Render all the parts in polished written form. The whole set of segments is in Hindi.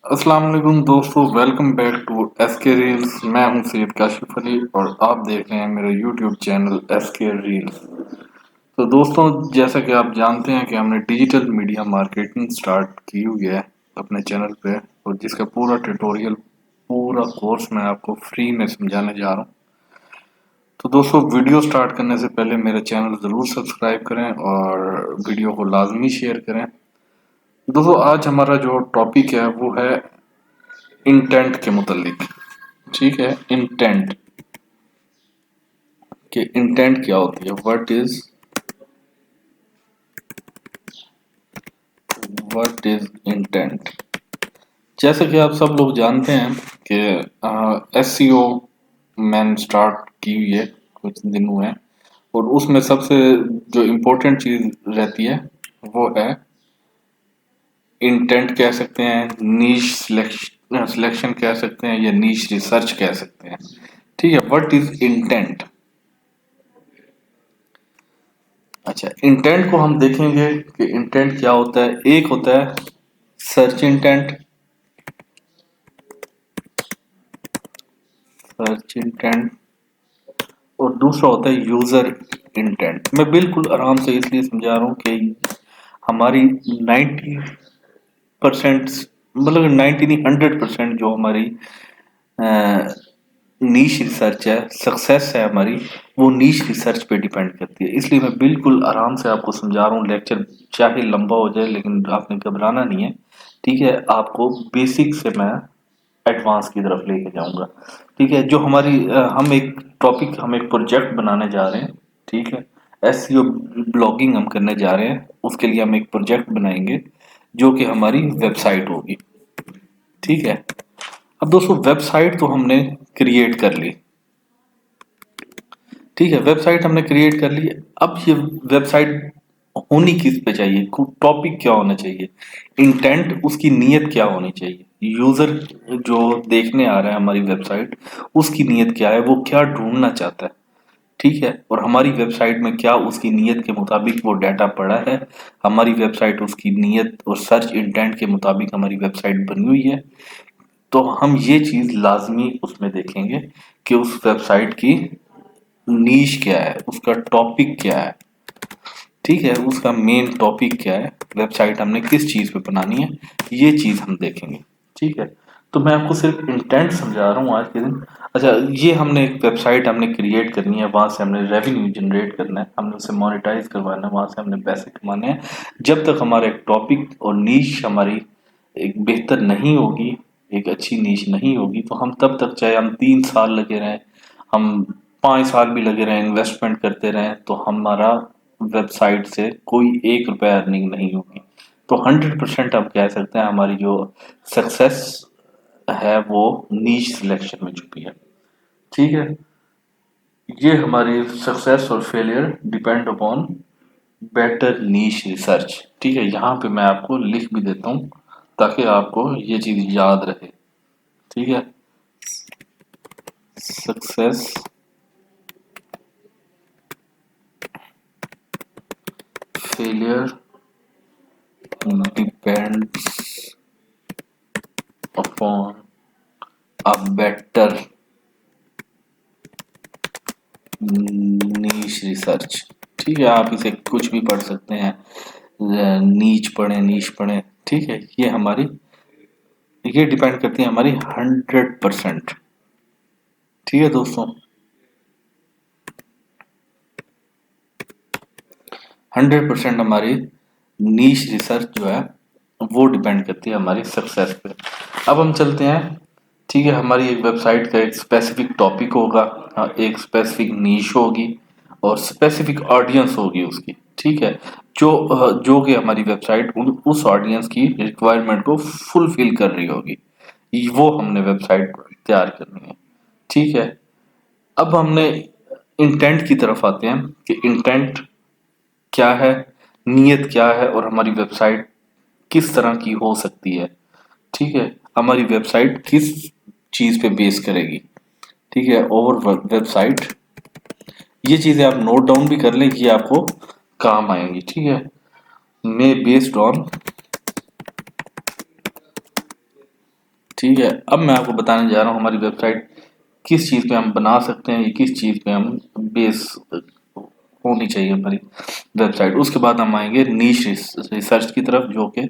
अस्सलाम वालेकुम दोस्तों, welcome back to SK reels. मैं हूं सैयद काशिफ अली और आप देख रहे हैं मेरा यूट्यूब चैनल एसके रील्स। तो दोस्तों, जैसा कि आप जानते हैं कि हमने डिजिटल मीडिया मार्केटिंग स्टार्ट की हुई है अपने चैनल पे, और जिसका पूरा ट्यूटोरियल, पूरा कोर्स मैं आपको फ्री में समझाने जा रहा हूं। तो दोस्तों, वीडियो स्टार्ट करने से पहले मेरा चैनल ज़रूर सब्सक्राइब करें और वीडियो को लाजमी शेयर करें। दोस्तों, आज हमारा जो टॉपिक है वो है इंटेंट के मुतालिक। ठीक है, इंटेंट कि इंटेंट क्या होती है, व्हाट इज इंटेंट। जैसे कि आप सब लोग जानते हैं कि एसईओ मैंने स्टार्ट की हुई है, कुछ दिन हुए हैं, और उसमें सबसे जो इम्पोर्टेंट चीज रहती है वो है इंटेंट कह सकते हैं, नीश सिलेक्शन कह सकते हैं, या नीश रिसर्च कह सकते हैं। ठीक है, व्हाट इज इंटेंट। अच्छा, इंटेंट को हम देखेंगे कि इंटेंट क्या होता है। एक होता है सर्च इंटेंट, और दूसरा होता है यूजर इंटेंट। मैं बिल्कुल आराम से इसलिए समझा रहा हूँ कि हमारी 90%, मतलब 90 नहीं, 100% जो हमारी नीश रिसर्च है, सक्सेस है हमारी, वो नीश रिसर्च पे डिपेंड करती है। इसलिए मैं बिल्कुल आराम से आपको समझा रहा हूँ। लेक्चर चाहे लंबा हो जाए, लेकिन आपने घबराना नहीं है। ठीक है, आपको बेसिक से मैं एडवांस की तरफ लेके जाऊंगा। ठीक है, जो हमारी हम एक प्रोजेक्ट बनाने जा रहे हैं। ठीक है, एसईओ ब्लॉगिंग हम करने जा रहे हैं। उसके लिए हम एक प्रोजेक्ट बनाएंगे जो कि हमारी वेबसाइट होगी। ठीक है, अब दोस्तों, वेबसाइट तो हमने क्रिएट कर ली। ठीक है, वेबसाइट हमने क्रिएट कर ली। अब ये वेबसाइट होनी किस पे चाहिए, टॉपिक क्या होना चाहिए, इंटेंट, उसकी नीयत क्या होनी चाहिए, यूजर जो देखने आ रहा है हमारी वेबसाइट, उसकी नीयत क्या है, वो क्या ढूंढना चाहता है। ठीक है, और हमारी वेबसाइट में क्या उसकी नीयत के मुताबिक वो डाटा पड़ा है, हमारी वेबसाइट उसकी नीयत और सर्च इंटेंट के मुताबिक हमारी वेबसाइट बनी हुई है। तो हम ये चीज लाजमी उसमें देखेंगे कि उस वेबसाइट की नीश क्या है, उसका टॉपिक क्या है। ठीक है, उसका मेन टॉपिक क्या है, वेबसाइट हमने किस चीज पे बनानी है, ये चीज हम देखेंगे। ठीक है, तो मैं आपको सिर्फ इंटेंट समझा रहा हूँ आज के दिन। अच्छा, ये हमने एक वेबसाइट हमने क्रिएट करनी है, वहां से हमने रेवेन्यू जनरेट करना है, हमने उसे मोनेटाइज करवाना है, वहां से हमने पैसे कमाने हैं। जब तक हमारा एक टॉपिक और नीश हमारी एक बेहतर नहीं होगी, एक अच्छी नीश नहीं होगी, तो हम तब तक, चाहे हम 3 साल लगे रहें, हम 5 साल भी लगे रहें, इन्वेस्टमेंट करते रहें, तो हमारा वेबसाइट से कोई 1 रुपया अर्निंग नहीं होगी। तो 100% हम कह सकते हैं हमारी जो सक्सेस है वो नीश सिलेक्शन में छुपी है। ठीक है, ये हमारी सक्सेस और फेलियर डिपेंड अपॉन बेटर नीश रिसर्च। ठीक है, यहाँ पे मैं आपको लिख भी देता हूँ ताकि आपको ये चीज याद रहे। ठीक है, success failure depends upon a better नीच रिसर्च। ठीक है, आप इसे कुछ भी पढ़ सकते हैं, नीच पढ़े, नीच पढ़े। ठीक है, ये डिपेंड करती है हमारी 100%। ठीक है दोस्तों, 100% हमारी नीच रिसर्च जो है वो डिपेंड करती है हमारी सक्सेस पे। अब हम चलते हैं। ठीक है, हमारी एक वेबसाइट का एक स्पेसिफिक टॉपिक होगा, एक स्पेसिफिक नीश होगी, और स्पेसिफिक ऑडियंस होगी उसकी। ठीक है, जो कि हमारी वेबसाइट उस ऑडियंस की रिक्वायरमेंट को फुलफिल कर रही होगी, वो हमने वेबसाइट तैयार करनी है। ठीक है, अब हमने इंटेंट की तरफ आते हैं कि इंटेंट क्या है, नीयत क्या है, और हमारी वेबसाइट किस तरह की हो सकती है। ठीक है, हमारी वेबसाइट किस चीज पे बेस करेगी। ठीक है, और वेबसाइट, ये चीजें आप नोट डाउन भी कर लें, ये आपको काम आएंगी। ठीक है, मे बेस्ड ऑन ठीक है, अब मैं आपको बताने जा रहा हूँ हमारी वेबसाइट किस चीज़ पे हम बना सकते हैं, किस चीज़ पे हम बेस होनी चाहिए हमारी वेबसाइट। उसके बाद हम आएंगे नीश रिसर्च की तरफ, जो कि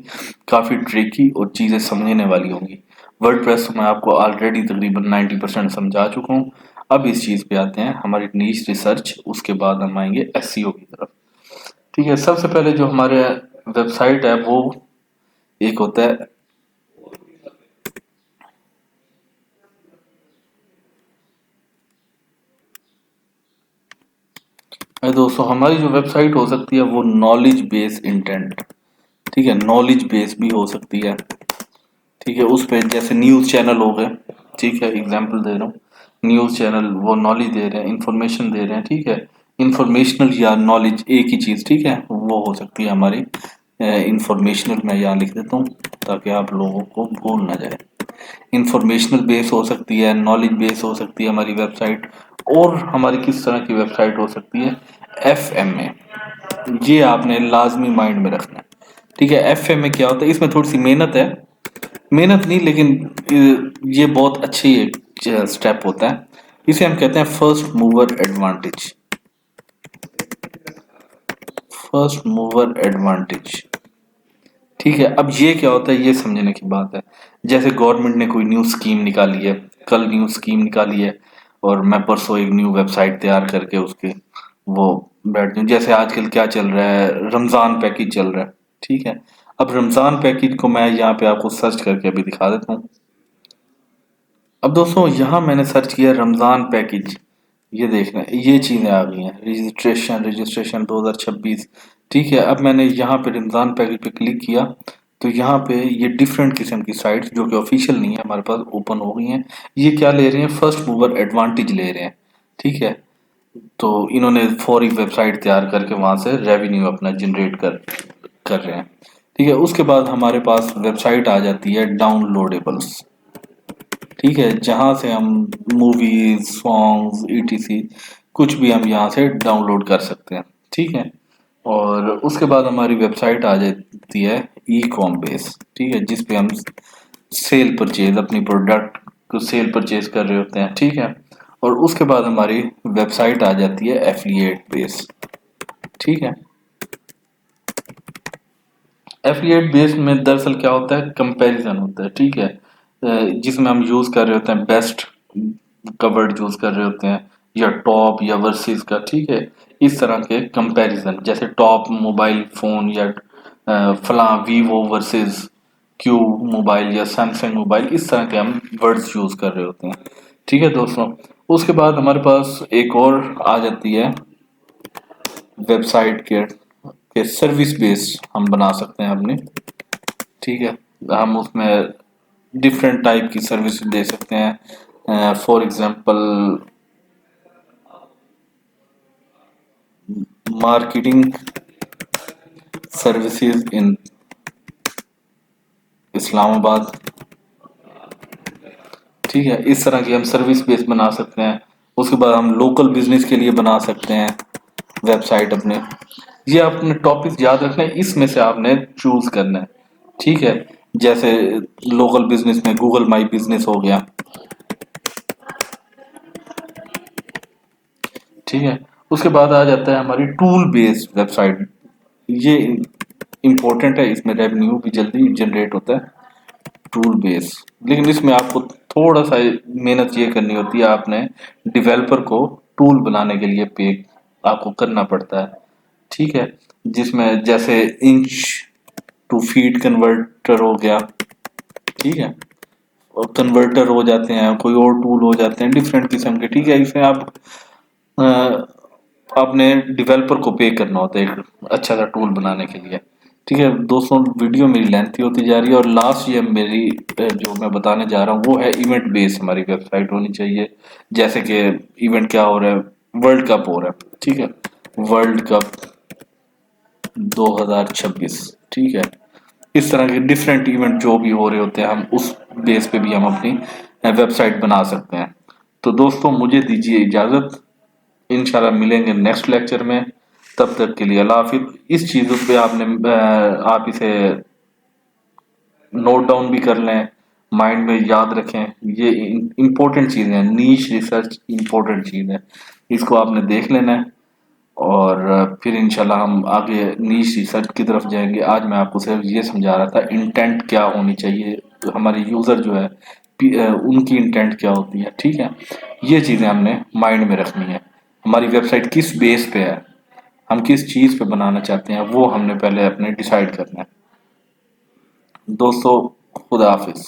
काफ़ी ट्रिकी और चीज़ें समझने वाली होंगी। वर्डप्रेस मैं आपको ऑलरेडी तकरीबन 90% समझा चुका हूँ। अब इस चीज़ पे आते हैं हमारी नीश रिसर्च, उसके बाद हम आएंगे एसईओ की तरफ। ठीक है, सबसे पहले जो हमारे वेबसाइट है वो एक होता है, दोस्तों हमारी जो वेबसाइट हो सकती है वो नॉलेज बेस इंटेंट। ठीक है, नॉलेज बेस भी हो सकती है। ठीक है, उस पे जैसे न्यूज़ चैनल हो गए। ठीक है, एग्जांपल दे रहा हूँ, न्यूज़ चैनल वो नॉलेज दे रहे हैं, इंफॉर्मेशन दे रहे हैं। ठीक है, इंफॉर्मेशनल या नॉलेज एक ही चीज़। ठीक है, वो हो सकती है हमारी इंफॉर्मेशनल। मैं यहाँ लिख देता हूँ ताकि आप लोगों को भूल ना जाए। इंफॉर्मेशनल बेस हो सकती है, नॉलेज बेस हो सकती है हमारी वेबसाइट। और हमारी किस तरह की वेबसाइट हो सकती है, एफएमए। ये आपने लाजमी माइंड में रखना है। ठीक है, एफएमए क्या होता है, इसमें थोड़ी सी मेहनत है, मेहनत नहीं लेकिन ये बहुत अच्छी एक स्टेप होता है। इसे हम कहते हैं first mover advantage. First mover advantage. ठीक है, अब ये क्या होता है ये समझने की बात है। जैसे गवर्नमेंट ने कोई न्यू स्कीम निकाली है, कल न्यू स्कीम निकाली है, और मैं परसों एक न्यू वेबसाइट तैयार करके उसके वो बैठ जाऊं। जैसे आजकल क्या चल रहा है, रमजान पैकेज चल रहा है। ठीक है, अब रमजान पैकेज को मैं यहाँ पे आपको सर्च करके अभी दिखा देता हूँ। अब दोस्तों यहाँ मैंने सर्च किया रमजान पैकेज, ये देखना ये चीज़ें आ गई हैं, रजिस्ट्रेशन रजिस्ट्रेशन 2026। ठीक है, अब मैंने यहाँ पे रमज़ान पैकेज पे क्लिक किया तो यहाँ पे ये डिफरेंट किस्म की साइट्स जो कि ऑफिशियल नहीं है हमारे पास ओपन हो गई हैं। ये क्या ले रहे हैं, फर्स्ट मूवर एडवांटेज ले रहे हैं। ठीक है, तो इन्होंने फौरी वेबसाइट तैयार करके वहाँ से रेवेन्यू अपना जनरेट कर रहे हैं। ठीक है, उसके बाद हमारे पास वेबसाइट आ जाती है डाउनलोडेबल्स। ठीक है, जहाँ से हम मूवीज सॉन्ग्स ईटीसी कुछ भी हम यहाँ से डाउनलोड कर सकते हैं। ठीक है, और उसके बाद हमारी वेबसाइट आ जाती है ई कॉम बेस। ठीक है, जिस पे हम सेल परचेज अपनी प्रोडक्ट को सेल परचेज कर रहे होते हैं। ठीक है, और उसके बाद हमारी वेबसाइट आ जाती है एफिलिएट बेस। ठीक है, एफिलिएट बेस में दरअसल क्या होता है, कंपैरिजन होता है। ठीक है, जिसमें हम यूज कर रहे होते हैं बेस्ट कवर्ड यूज कर रहे होते हैं, या टॉप या वर्सेस का। ठीक है, इस तरह के कंपैरिजन, जैसे टॉप मोबाइल फोन या फला वीवो वर्सेस क्यू मोबाइल या सैमसंग मोबाइल, इस तरह के हम वर्ड्स यूज कर रहे होते हैं। ठीक है दोस्तों, उसके बाद हमारे पास एक और आ जाती है वेबसाइट के सर्विस बेस हम बना सकते हैं अपने। ठीक है, हम उसमें डिफरेंट टाइप की सर्विस दे सकते हैं। For example marketing services in Islamabad. ठीक है, इस तरह की हम सर्विस बेस बना सकते हैं। उसके बाद हम लोकल बिजनेस के लिए बना सकते हैं वेबसाइट अपने। ये अपने टॉपिक याद रखना है, इसमें से आपने चूज करना है। ठीक है, जैसे लोकल बिजनेस में गूगल माई बिजनेस हो गया। ठीक है, उसके बाद आ जाता है हमारी टूल बेस्ड वेबसाइट। ये इंपॉर्टेंट है, इसमें रेवेन्यू भी जल्दी जनरेट होता है, टूल बेस। लेकिन इसमें आपको थोड़ा सा मेहनत ये करनी होती है, आपने डेवलपर को टूल बनाने के लिए पे आपको करना पड़ता है। ठीक है, जिसमें जैसे इंच टू फीट कन्वर्टर हो गया। ठीक है, और कन्वर्टर हो जाते हैं, कोई और टूल हो जाते हैं डिफरेंट किस्म के। ठीक है, इसमें आप अ, आपने डेवलपर को पे करना होता है एक अच्छा सा टूल बनाने के लिए। ठीक है दोस्तों, वीडियो मेरी लेंथी होती जा रही है, और लास्ट ये मेरी जो मैं बताने जा रहा हूँ वो है इवेंट बेस हमारी वेबसाइट होनी चाहिए। जैसे कि इवेंट क्या हो रहा है, वर्ल्ड कप हो रहा है। ठीक है, वर्ल्ड कप 2026। ठीक है, इस तरह के डिफरेंट इवेंट जो भी हो रहे होते हैं, हम उस बेस पे भी हम अपनी वेबसाइट बना सकते हैं। तो दोस्तों मुझे दीजिए इजाज़त, इंशाल्लाह मिलेंगे नेक्स्ट लेक्चर में। तब तक के लिए अल्लाह हाफिज। इस चीज़ों पे आपने आप इसे नोट डाउन भी कर लें, माइंड में याद रखें। ये इम्पोर्टेंट चीज़ें हैं, नीश रिसर्च इम्पोर्टेंट चीज़ है, इसको आपने देख लेना है। और फिर इंशाल्लाह हम आगे नीश रिसर्च की तरफ जाएंगे। आज मैं आपको सिर्फ ये समझा रहा था इंटेंट क्या होनी चाहिए, हमारे यूज़र जो है उनकी इंटेंट क्या होती है, ठीक है। ये चीज़ें हमने माइंड में रखनी है। हमारी वेबसाइट किस बेस पे है, हम किस चीज़ पे बनाना चाहते हैं, वो हमने पहले अपने डिसाइड करना है। दोस्तों, खुदा हाफिज।